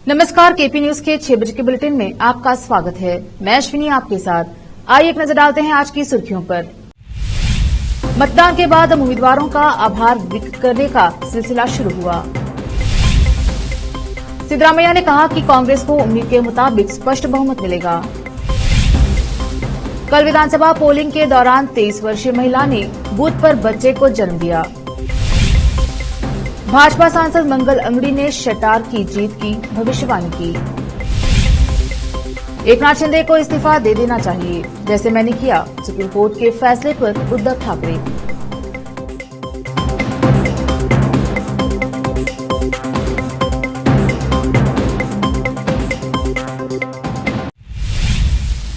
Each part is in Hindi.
नमस्कार, केपी न्यूज के 6 बजे के बुलेटिन में आपका स्वागत है। मैं अश्विनी आपके साथ। आइए एक नजर डालते हैं आज की सुर्खियों पर। मतदान के बाद अब उम्मीदवारों का आभार व्यक्त करने का सिलसिला शुरू हुआ। सिद्धरामैया ने कहा कि कांग्रेस को उम्मीद के मुताबिक स्पष्ट बहुमत मिलेगा। कल विधानसभा पोलिंग के दौरान 23 वर्षीय महिला ने बूथ पर बच्चे को जन्म दिया। भाजपा सांसद मंगल अंगड़ी ने शटार की जीत की भविष्यवाणी की। एकनाथ शिंदे को इस्तीफा दे देना चाहिए, जैसे मैंने किया। सुप्रीम कोर्ट के फैसले पर उद्धव ठाकरे।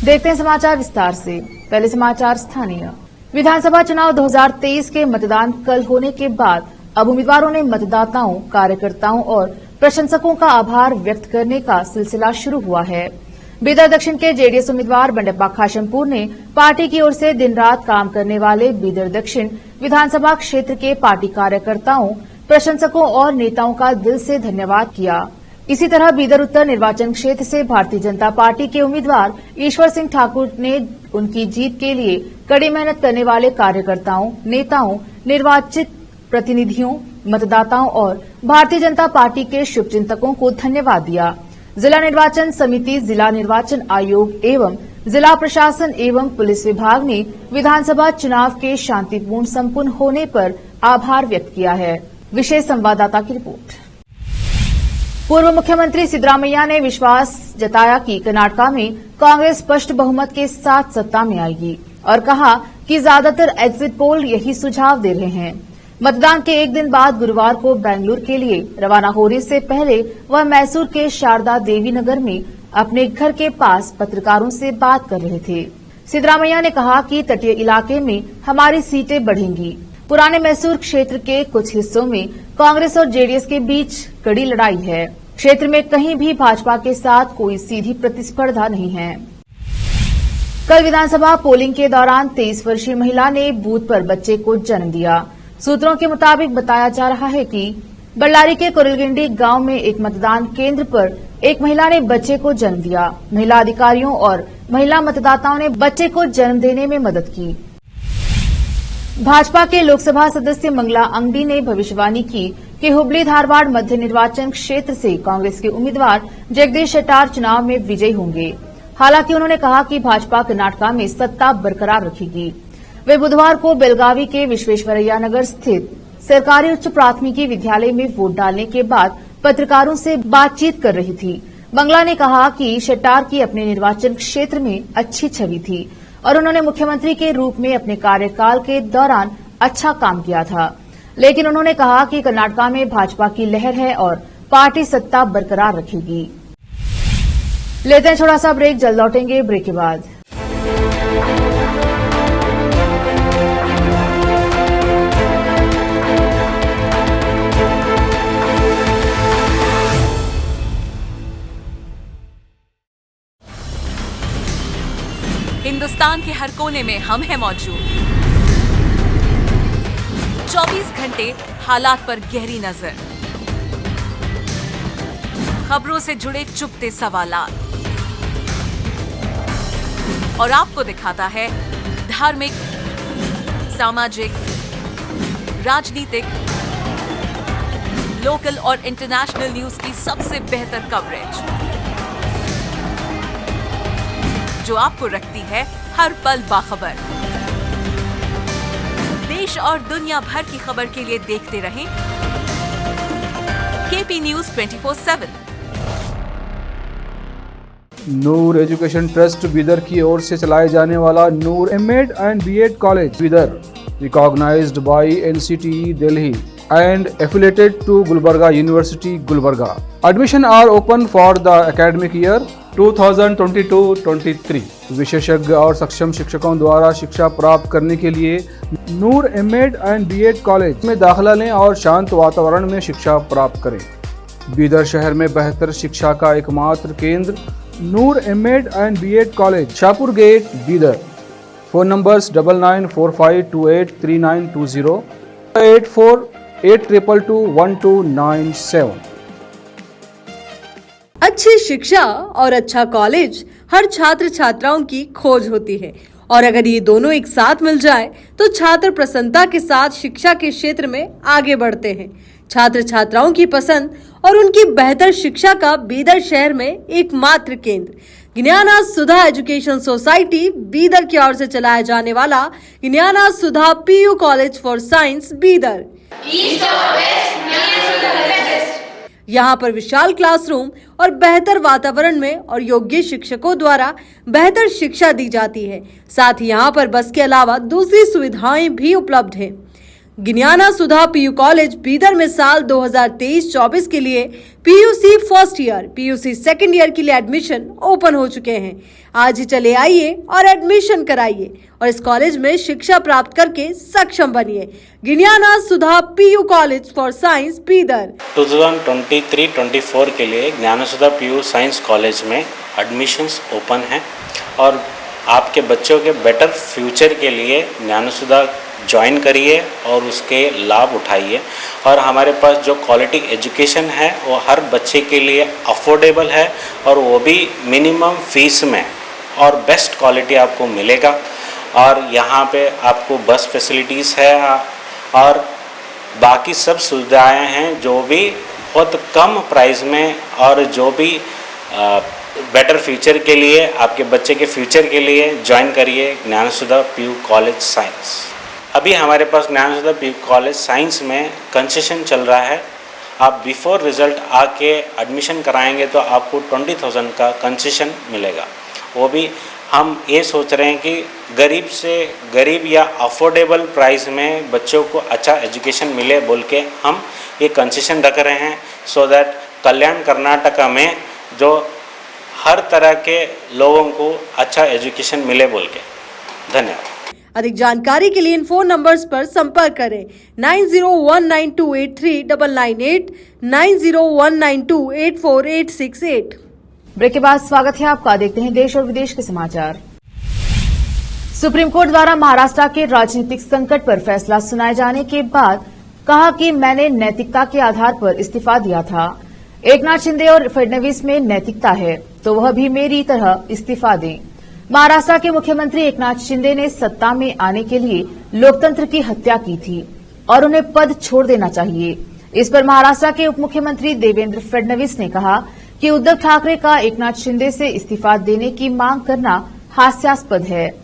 देखते हैं समाचार विस्तार से। पहले समाचार स्थानीय। विधानसभा चुनाव 2023 के मतदान कल होने के बाद अब उम्मीदवारों ने मतदाताओं, कार्यकर्ताओं और प्रशंसकों का आभार व्यक्त करने का सिलसिला शुरू हुआ है। बीदर दक्षिण के जेडीएस उम्मीदवार बंडप्पा खाशमपुर ने पार्टी की ओर से दिन रात काम करने वाले बीदर दक्षिण विधानसभा क्षेत्र के पार्टी कार्यकर्ताओं, प्रशंसकों और नेताओं का दिल से धन्यवाद किया। इसी तरह बीदर उत्तर निर्वाचन क्षेत्र से भारतीय जनता पार्टी के उम्मीदवार ईश्वर सिंह ठाकुर ने उनकी जीत के लिए कड़ी मेहनत करने वाले कार्यकर्ताओं, नेताओं, निर्वाचित प्रतिनिधियों, मतदाताओं और भारतीय जनता पार्टी के शुभचिंतकों को धन्यवाद दिया। जिला निर्वाचन समिति, जिला निर्वाचन आयोग एवं जिला प्रशासन एवं पुलिस विभाग ने विधानसभा चुनाव के शांतिपूर्ण संपन्न होने पर आभार व्यक्त किया है। विशेष संवाददाता की रिपोर्ट। पूर्व मुख्यमंत्री सिद्धरामैया ने विश्वास जताया कि कर्नाटक में कांग्रेस स्पष्ट बहुमत के साथ सत्ता में आएगी और कहा कि ज्यादातर एग्जिट पोल यही सुझाव दे रहे हैं। मतदान के एक दिन बाद गुरुवार को बेंगलुरु के लिए रवाना होने से पहले वह मैसूर के शारदा देवी नगर में अपने घर के पास पत्रकारों से बात कर रहे थे। सिद्धरामैया ने कहा कि तटीय इलाके में हमारी सीटें बढ़ेंगी। पुराने मैसूर क्षेत्र के कुछ हिस्सों में कांग्रेस और जेडीएस के बीच कड़ी लड़ाई है। क्षेत्र में कहीं भी भाजपा के साथ कोई सीधी प्रतिस्पर्धा नहीं है। कल विधानसभा पोलिंग के दौरान 23 वर्षीय महिला ने बूथ पर बच्चे को जन्म दिया। सूत्रों के मुताबिक बताया जा रहा है कि बल्लारी के कुरलगिंडी गांव में एक मतदान केंद्र पर एक महिला ने बच्चे को जन्म दिया। महिला अधिकारियों और महिला मतदाताओं ने बच्चे को जन्म देने में मदद की। भाजपा के लोकसभा सदस्य मंगला अंगड़ी ने भविष्यवाणी की कि हुबली धारवाड़ मध्य निर्वाचन क्षेत्र से कांग्रेस के उम्मीदवार जगदीश शटार चुनाव में विजयी होंगे। हालांकि उन्होंने कहा कि भाजपा कर्नाटक में सत्ता बरकरार रखेगी। वे बुधवार को बेलगावी के विश्वेश्वरैया नगर स्थित सरकारी उच्च प्राथमिकी विद्यालय में वोट डालने के बाद पत्रकारों से बातचीत कर रही थी। बंगला ने कहा कि शटार की अपने निर्वाचन क्षेत्र में अच्छी छवि थी और उन्होंने मुख्यमंत्री के रूप में अपने कार्यकाल के दौरान अच्छा काम किया था। लेकिन उन्होंने कहा कि कर्नाटक में भाजपा की लहर है और पार्टी सत्ता बरकरार रखेगी। लेते हैं थोड़ा सा ब्रेक, जल्द लौटेंगे ब्रेक के बाद। हिंदुस्तान के हर कोने में हम हैं मौजूद। 24 घंटे हालात पर गहरी नजर, खबरों से जुड़े चुपते सवालात और आपको दिखाता है धार्मिक, सामाजिक, राजनीतिक, लोकल और इंटरनेशनल न्यूज की सबसे बेहतर कवरेज, जो आपको रखती है हर पल बाखबर। देश और दुनिया भर की खबर के लिए देखते रहें KP news 24/7। Noor education trust Bidar की ओर से चलाए जाने वाला Noor MEd and BEd college Bidar, recognised by NCTE Delhi and affiliated to Gulbarga University, Gulbarga. Admission are open for the academic year 2022-23. विशेषज्ञ और सक्षम शिक्षकों द्वारा शिक्षा प्राप्त करने के लिए नूर एमएड एंड बीएड कॉलेज में दाखिला लें और शांत वातावरण में शिक्षा प्राप्त करें। बीदर शहर में बेहतर शिक्षा का एकमात्र केंद्र Noor MEd and BEd college, Shahpur gate, Bidar. Phone numbers 9945283920, 8482221297। अच्छी शिक्षा और अच्छा कॉलेज हर छात्र छात्राओं की खोज होती है और अगर ये दोनों एक साथ मिल जाए तो छात्र प्रसन्नता के साथ शिक्षा के क्षेत्र में आगे बढ़ते हैं। छात्र छात्राओं की पसंद और उनकी बेहतर शिक्षा का बीदर शहर में एकमात्र केंद्र ज्ञाना सुधा एजुकेशन सोसाइटी बीदर की ओर से चलाया जाने वाला Gnana Sudha PU college for science Bidar. यहाँ पर विशाल क्लासरूम और बेहतर वातावरण में और योग्य शिक्षकों द्वारा बेहतर शिक्षा दी जाती है। साथ ही यहाँ पर बस के अलावा दूसरी सुविधाएं भी उपलब्ध हैं। ज्ञाना सुधा पीयू कॉलेज बीदर में साल 2023-24 के लिए PUC first year, PUC second year के लिए एडमिशन ओपन हो चुके हैं। आज ही चले आइए और एडमिशन कराइए और इस कॉलेज में शिक्षा प्राप्त करके सक्षम बनिए। Gnana Sudha PU college for science Bidar 2023-24 के लिए Gnana Sudha PU science college में एडमिशन्स ओपन हैं और आपके बच्चों के बेटर फ्यूचर के लिए ज्ञाना सुधा ज्वाइन करिए और उसके लाभ उठाइए। और हमारे पास जो क्वालिटी एजुकेशन है वो हर बच्चे के लिए अफोर्डेबल है और वो भी मिनिमम फीस में और बेस्ट क्वालिटी आपको मिलेगा। और यहाँ पे आपको बस फैसिलिटीज़ है और बाकी सब सुविधाएं हैं जो भी बहुत कम प्राइस में और जो भी बेटर फ्यूचर के लिए आपके बच्चे के फ्यूचर के लिए ज्वाइन करिए ज्ञाना सुधा पीयू कॉलेज साइंस। अभी हमारे पास ज्ञाना सुधा पीयू कॉलेज साइंस में कंसेशन चल रहा है। आप बिफोर रिजल्ट आके एडमिशन कराएंगे तो आपको 20,000 का कंसेशन मिलेगा। वो भी हम ये सोच रहे हैं कि गरीब से गरीब या अफोर्डेबल प्राइस में बच्चों को अच्छा एजुकेशन मिले बोल के हम ये कंसेशन रख रहे हैं सो दैट कल्याण कर्नाटका में जो हर तरह के लोगों को अच्छा एजुकेशन मिले बोल के। धन्यवाद। अधिक जानकारी के लिए इन फोन नंबर्स पर संपर्क करें 9019283998, 9019284868। ब्रेक के बाद स्वागत है आपका। देखते हैं देश और विदेश के समाचार। सुप्रीम कोर्ट द्वारा महाराष्ट्र के राजनीतिक संकट पर फैसला सुनाए जाने के बाद कहा कि मैंने नैतिकता के आधार पर इस्तीफा दिया था। एकनाथ शिंदे और फडणवीस में नैतिकता है तो वह भी मेरी तरह इस्तीफा दें। महाराष्ट्र के मुख्यमंत्री एकनाथ शिंदे ने सत्ता में आने के लिए लोकतंत्र की हत्या की थी और उन्हें पद छोड़ देना चाहिए। इस पर महाराष्ट्र के उप मुख्यमंत्री देवेंद्र फडणवीस ने कहा कि उद्धव ठाकरे का एकनाथ शिंदे से इस्तीफा देने की मांग करना हास्यास्पद है।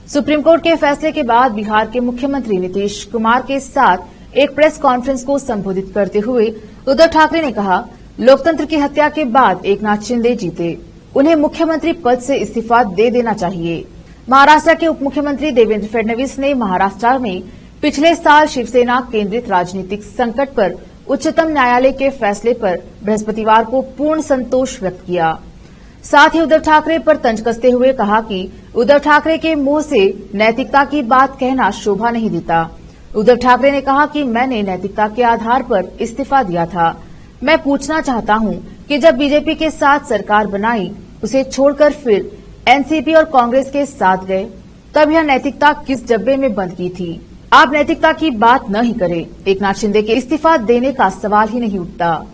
सुप्रीम कोर्ट के फैसले के बाद बिहार के मुख्यमंत्री नीतीश कुमार के साथ एक प्रेस कॉन्फ्रेंस को संबोधित करते हुए उद्धव ठाकरे ने कहा, लोकतंत्र की हत्या के बाद एकनाथ शिंदे जीते, उन्हें मुख्यमंत्री पद से इस्तीफा दे देना चाहिए। महाराष्ट्र के उप मुख्यमंत्री देवेंद्र फडणवीस ने महाराष्ट्र में पिछले साल शिवसेना केंद्रित राजनीतिक संकट पर उच्चतम न्यायालय के फैसले पर बृहस्पतिवार को पूर्ण संतोष व्यक्त किया। साथ ही उद्धव ठाकरे पर तंज कसते हुए कहा कि उद्धव ठाकरे के मुंह से नैतिकता की बात कहना शोभा नहीं देता। उद्धव ठाकरे ने कहा कि मैंने नैतिकता के आधार पर इस्तीफा दिया था। मैं पूछना चाहता हूं कि जब बीजेपी के साथ सरकार बनाई, उसे छोड़कर फिर एनसीपी और कांग्रेस के साथ गए, तब यह नैतिकता किस डब्बे में बंद की थी? आप नैतिकता की बात न ही करें। एकनाथ शिंदे के इस्तीफा देने का सवाल ही नहीं उठता।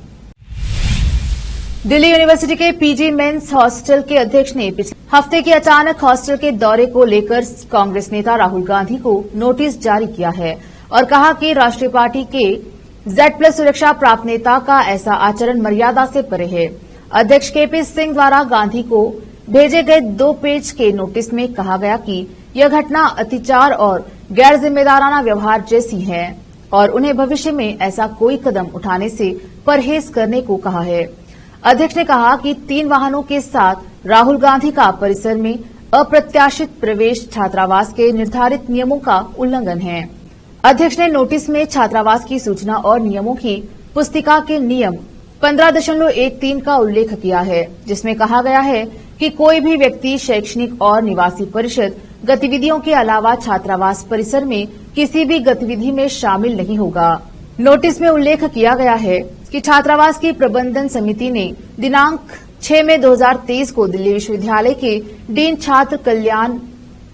दिल्ली यूनिवर्सिटी के पीजी मेंस हॉस्टल के अध्यक्ष ने पिछले हफ्ते के अचानक हॉस्टल के दौरे को लेकर कांग्रेस नेता राहुल गांधी को नोटिस जारी किया है और कहा कि राष्ट्रीय पार्टी के Z+ सुरक्षा प्राप्त नेता का ऐसा आचरण मर्यादा से परे है। अध्यक्ष केपी सिंह द्वारा गांधी को भेजे गए 2 पेज के नोटिस में कहा गया कि यह घटना अतिचार और गैर जिम्मेदाराना व्यवहार जैसी है और उन्हें भविष्य में ऐसा कोई कदम उठाने से परहेज करने को कहा है। अध्यक्ष ने कहा कि 3 वाहनों के साथ राहुल गांधी का परिसर में अप्रत्याशित प्रवेश छात्रावास के निर्धारित नियमों का उल्लंघन है। अध्यक्ष ने नोटिस में छात्रावास की सूचना और नियमों की पुस्तिका के नियम 15.13 का उल्लेख किया है, जिसमें कहा गया है कि कोई भी व्यक्ति शैक्षणिक और निवासी परिषद गतिविधियों के अलावा छात्रावास परिसर में किसी भी गतिविधि में शामिल नहीं होगा। नोटिस में उल्लेख किया गया है कि छात्रावास की प्रबंधन समिति ने दिनांक 6 मई 2023 को दिल्ली विश्वविद्यालय के डीन छात्र कल्याण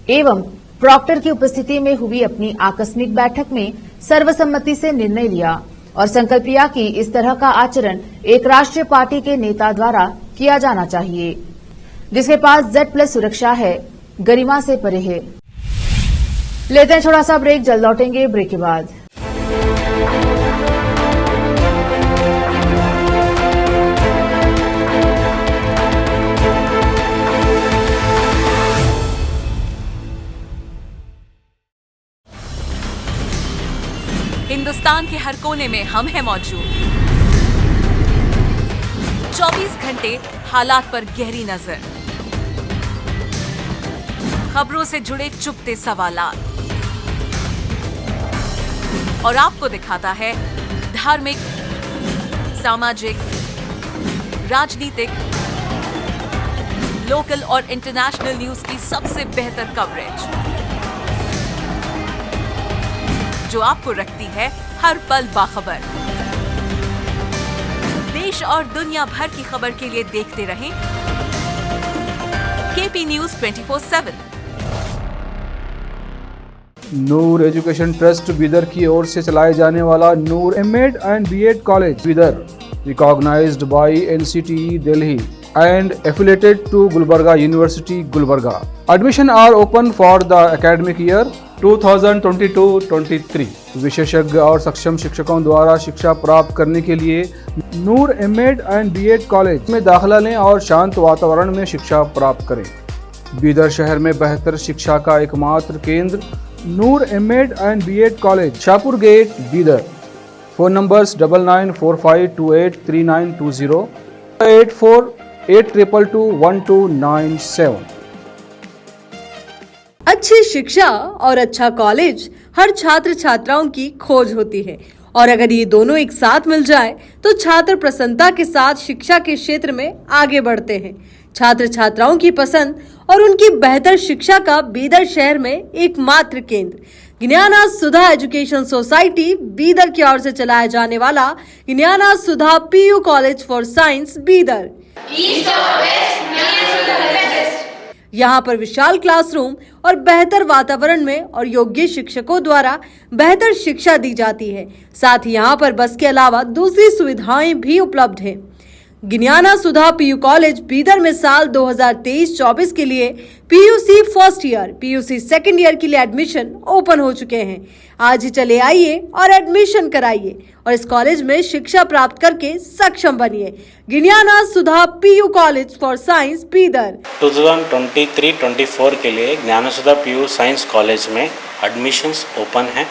एवं प्रॉक्टर की उपस्थिति में हुई अपनी आकस्मिक बैठक में सर्वसम्मति से निर्णय लिया। और संकल्प लिया कि इस तरह का आचरण एक राष्ट्रीय पार्टी के नेता द्वारा किया जाना चाहिए, जिसके पास Z+ सुरक्षा है, गरिमा से परे है। लेते हैं छोटा सा ब्रेक, जल्द लौटेंगे ब्रेक के बाद। हिंदुस्तान के हर कोने में हम हैं मौजूद। 24 घंटे हालात पर गहरी नजर, खबरों से जुड़े चुपते सवालात, और आपको दिखाता है धार्मिक, सामाजिक, राजनीतिक, लोकल और इंटरनेशनल न्यूज की सबसे बेहतर कवरेज, जो आपको रखती है हर पल बाखबर। देश और दुनिया भर की खबर के लिए देखते रहें KP News 24/7। Noor education trust Bidar की ओर से चलाए जाने वाला Noor MEd and BEd college Bidar, recognised by NCTE Delhi and affiliated to Gulbarga University, Gulbarga. Admission are open for the academic year 2022-23. विशेषज्ञ और सक्षम शिक्षकों द्वारा शिक्षा प्राप्त करने के लिए नूर एमएड एंड बीएड कॉलेज में दाखिला लें और शांत वातावरण में शिक्षा प्राप्त करें। बीदर शहर में बेहतर शिक्षा का एकमात्र केंद्र Noor MEd and BEd college, Shahpur gate, Bidar. Phone numbers 9945283920, 8482221297। अच्छी शिक्षा और अच्छा कॉलेज हर छात्र छात्राओं की खोज होती है, और अगर ये दोनों एक साथ मिल जाए तो छात्र प्रसन्नता के साथ शिक्षा के क्षेत्र में आगे बढ़ते हैं। छात्र छात्राओं की पसंद और उनकी बेहतर शिक्षा का बीदर शहर में एकमात्र केंद्र ज्ञाना सुधा एजुकेशन सोसाइटी बीदर की ओर से चलाया जाने वाला ज्ञाना सुधा PU college for science Bidar. यहाँ पर विशाल क्लासरूम और बेहतर वातावरण में और योग्य शिक्षकों द्वारा बेहतर शिक्षा दी जाती है। साथ ही यहाँ पर बस के अलावा दूसरी सुविधाएं भी उपलब्ध हैं। ज्ञाना सुधा PU कॉलेज बीदर में साल 2023-24 के लिए PUC first year, PUC second year के लिए एडमिशन ओपन हो चुके हैं। आज ही चले आइए और एडमिशन कराइए और इस कॉलेज में शिक्षा प्राप्त करके सक्षम बनिए। ज्ञाना सुधा PU college for science Bidar. 2023-24 के लिए ज्ञाना सुधा PU साइंस कॉलेज में एडमिशन्स ओपन हैं,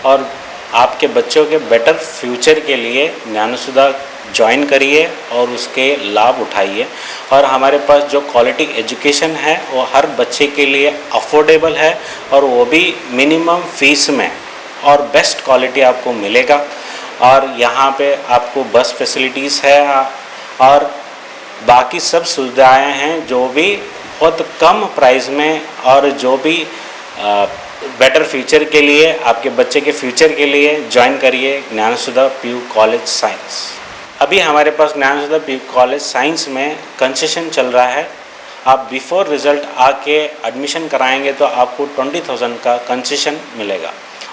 और आपके बच्चों के बेटर फ्यूचर के लिए ज्ञाना सुधा ज्वाइन करिए और उसके लाभ उठाइए। और हमारे पास जो क्वालिटी एजुकेशन है वो हर बच्चे के लिए अफोर्डेबल है, और वो भी मिनिमम फीस में, और बेस्ट क्वालिटी आपको मिलेगा। और यहाँ पे आपको बस फैसिलिटीज़ है और बाकी सब सुविधाएं हैं, जो भी बहुत कम प्राइस में, और जो भी बेटर फ्यूचर के लिए, आपके बच्चे के फ्यूचर के लिए ज्वाइन करिए ज्ञाना सुधा PU कॉलेज साइंस। अभी हमारे पास ज्ञाना सुधा PU कॉलेज साइंस में कंसेशन चल रहा है। आप बिफोर रिजल्ट आके एडमिशन कराएंगे तो आपको 20,000 का कंसेशन मिलेगा।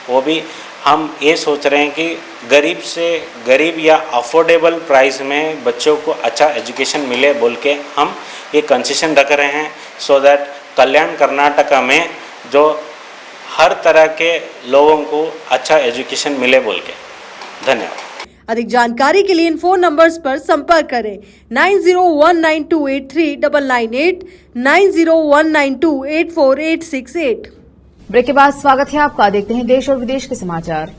वो भी हम ये सोच रहे हैं कि गरीब से गरीब या अफोर्डेबल प्राइस में बच्चों को अच्छा एजुकेशन मिले बोल के हम ये कंसेशन रख रहे हैं, सो दैट कल्याण कर्नाटका में जो हर तरह के लोगों को अच्छा एजुकेशन मिले बोल के। धन्यवाद। अधिक जानकारी के लिए इन फोन नंबर्स पर संपर्क करें 9019283998, 9019284868। ब्रेक के बाद स्वागत है आपका। देखते हैं देश और विदेश के समाचार।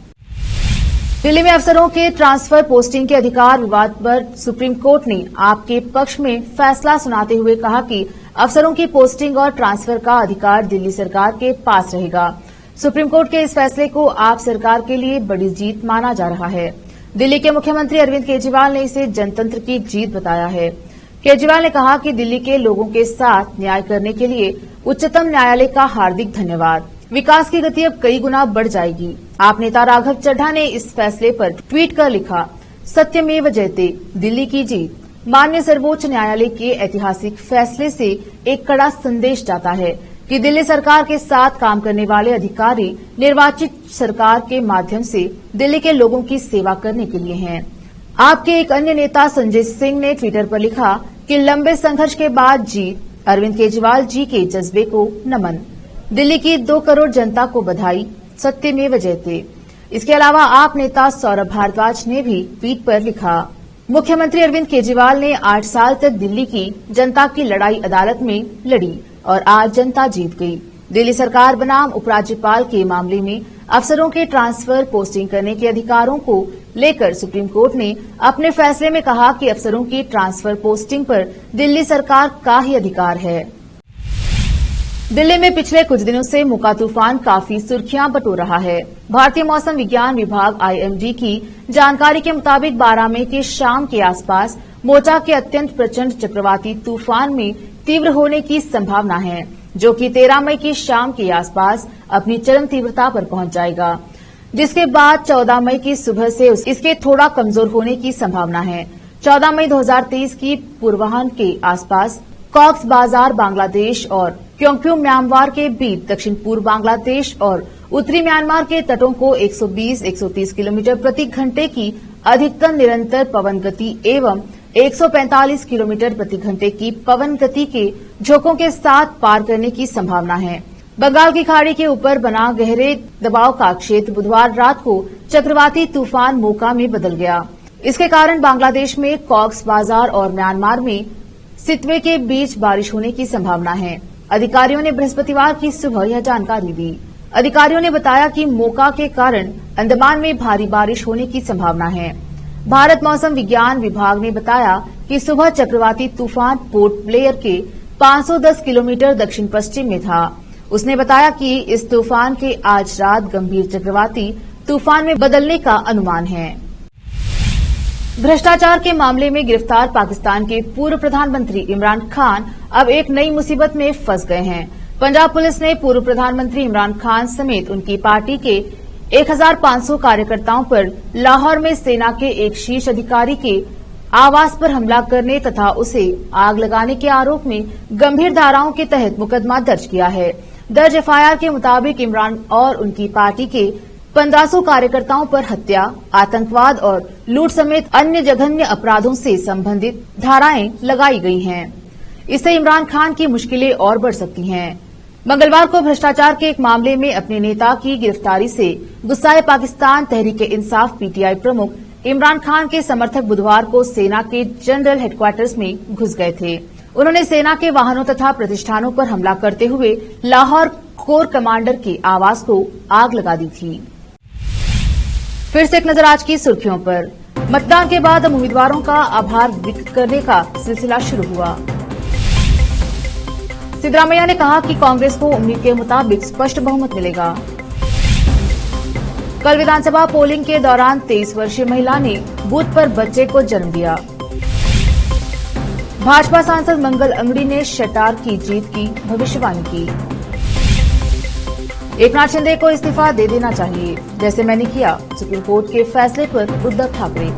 दिल्ली में अफसरों के ट्रांसफर पोस्टिंग के अधिकार विवाद पर सुप्रीम कोर्ट ने आपके पक्ष में फैसला सुनाते हुए कहा कि अफसरों की पोस्टिंग और ट्रांसफर का अधिकार दिल्ली सरकार के पास रहेगा। सुप्रीम कोर्ट के इस फैसले को आप सरकार के लिए बड़ी जीत माना जा रहा है। दिल्ली के मुख्यमंत्री अरविंद केजरीवाल ने इसे जनतंत्र की जीत बताया है। केजरीवाल ने कहा कि दिल्ली के लोगों के साथ न्याय करने के लिए उच्चतम न्यायालय का हार्दिक धन्यवाद। विकास की गति अब कई गुना बढ़ जाएगी। आप नेता राघव चड्ढा ने इस फैसले पर ट्वीट कर लिखा, सत्यमेव जयते, दिल्ली की जीत। माननीय सर्वोच्च न्यायालय के ऐतिहासिक फैसले से एक कड़ा संदेश जाता है कि दिल्ली सरकार के साथ काम करने वाले अधिकारी निर्वाचित सरकार के माध्यम से दिल्ली के लोगों की सेवा करने के लिए हैं। आपके एक अन्य नेता संजय सिंह ने ट्विटर पर लिखा कि लंबे संघर्ष के बाद जीत, अरविंद केजरीवाल जी के जज्बे को नमन, दिल्ली की 2 करोड़ जनता को बधाई, सत्यमेव जयते। इसके अलावा आप नेता सौरभ भारद्वाज ने भी ट्वीट पर लिखा, मुख्यमंत्री अरविंद केजरीवाल ने 8 साल तक दिल्ली की जनता की लड़ाई अदालत में लड़ी और आज जनता जीत गई। दिल्ली सरकार बनाम उपराज्यपाल के मामले में अफसरों के ट्रांसफर पोस्टिंग करने के अधिकारों को लेकर सुप्रीम कोर्ट ने अपने फैसले में कहा कि अफसरों की ट्रांसफर पोस्टिंग पर दिल्ली सरकार का ही अधिकार है। दिल्ली में पिछले कुछ दिनों से मोका तूफान काफी सुर्खियां बटोर रहा है। भारतीय मौसम विज्ञान विभाग आईएमडी की जानकारी के मुताबिक 12 मई की शाम के आसपास मोचा के अत्यंत प्रचंड चक्रवाती तूफान में तीव्र होने की संभावना है, जो कि 13 मई की शाम के आसपास अपनी चरम तीव्रता पर पहुंच जाएगा, जिसके बाद 14 मई की सुबह से इसके थोड़ा कमजोर होने की संभावना है। 14 मई 2023 की पूर्वाह्न के आसपास कॉक्स बाजार बांग्लादेश और क्योंक्यू म्यांमार के बीच दक्षिण पूर्व बांग्लादेश और उत्तरी म्यांमार के तटों को 120-130 किलोमीटर प्रति घंटे की अधिकतम निरंतर पवन गति एवं 145 किलोमीटर प्रति घंटे की पवन गति के झोंकों के साथ पार करने की संभावना है। बंगाल की खाड़ी के ऊपर बना गहरे दबाव का क्षेत्र बुधवार रात को चक्रवाती तूफान मोका में बदल गया। इसके कारण बांग्लादेश में कॉक्स बाजार और म्यांमार में सितवे के बीच बारिश होने की संभावना है। अधिकारियों ने बृहस्पतिवार की सुबह यह जानकारी दी। अधिकारियों ने बताया कि मोका के कारण अंडमान में भारी बारिश होने की संभावना है। भारत मौसम विज्ञान विभाग ने बताया कि सुबह चक्रवाती तूफान पोर्ट ब्लेयर के 510 किलोमीटर दक्षिण पश्चिम में था। उसने बताया कि इस तूफान के आज रात गंभीर चक्रवाती तूफान में बदलने का अनुमान है। भ्रष्टाचार के मामले में गिरफ्तार पाकिस्तान के पूर्व प्रधानमंत्री इमरान खान अब एक नई मुसीबत में फंस गए हैं। पंजाब पुलिस ने पूर्व प्रधानमंत्री इमरान खान समेत उनकी पार्टी के 1500 कार्यकर्ताओं पर लाहौर में सेना के एक शीर्ष अधिकारी के आवास पर हमला करने तथा उसे आग लगाने के आरोप में गंभीर धाराओं के तहत मुकदमा दर्ज किया है। दर्ज एफआईआर के मुताबिक इमरान और उनकी पार्टी के 1500 कार्यकर्ताओं पर हत्या, आतंकवाद और लूट समेत अन्य जघन्य अपराधों से संबंधित धाराएं लगाई गई हैं। इससे इमरान खान की मुश्किलें और बढ़ सकती हैं। मंगलवार को भ्रष्टाचार के एक मामले में अपने नेता की गिरफ्तारी से गुस्साए पाकिस्तान तहरीक-ए-इंसाफ पीटीआई प्रमुख इमरान खान के समर्थक बुधवार को सेना के जनरल हेडक्वार्टर्स में घुस गए थे। उन्होंने सेना के वाहनों तथा प्रतिष्ठानों पर हमला करते हुए लाहौर कोर कमांडर के आवास को आग लगा दी थी। फिर से एक नजर आज की सुर्खियों पर। मतदान के बाद अब उम्मीदवारों का आभार व्यक्त करने का सिलसिला शुरू हुआ। सिद्धरामैया ने कहा कि कांग्रेस को उम्मीद के मुताबिक स्पष्ट बहुमत मिलेगा। कल विधानसभा पोलिंग के दौरान 23 वर्षीय महिला ने बूथ पर बच्चे को जन्म दिया। भाजपा सांसद मंगल अंगड़ी ने शटार की जीत की भविष्यवाणी की। एकनाथ शिंदे को इस्तीफा दे देना चाहिए, जैसे मैंने किया, सुप्रीम कोर्ट के फैसले पर उद्धव ठाकरे।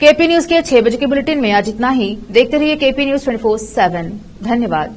केपी न्यूज के 6 बजे के बुलेटिन में आज इतना ही। देखते रहिए केपी न्यूज 24/7। धन्यवाद।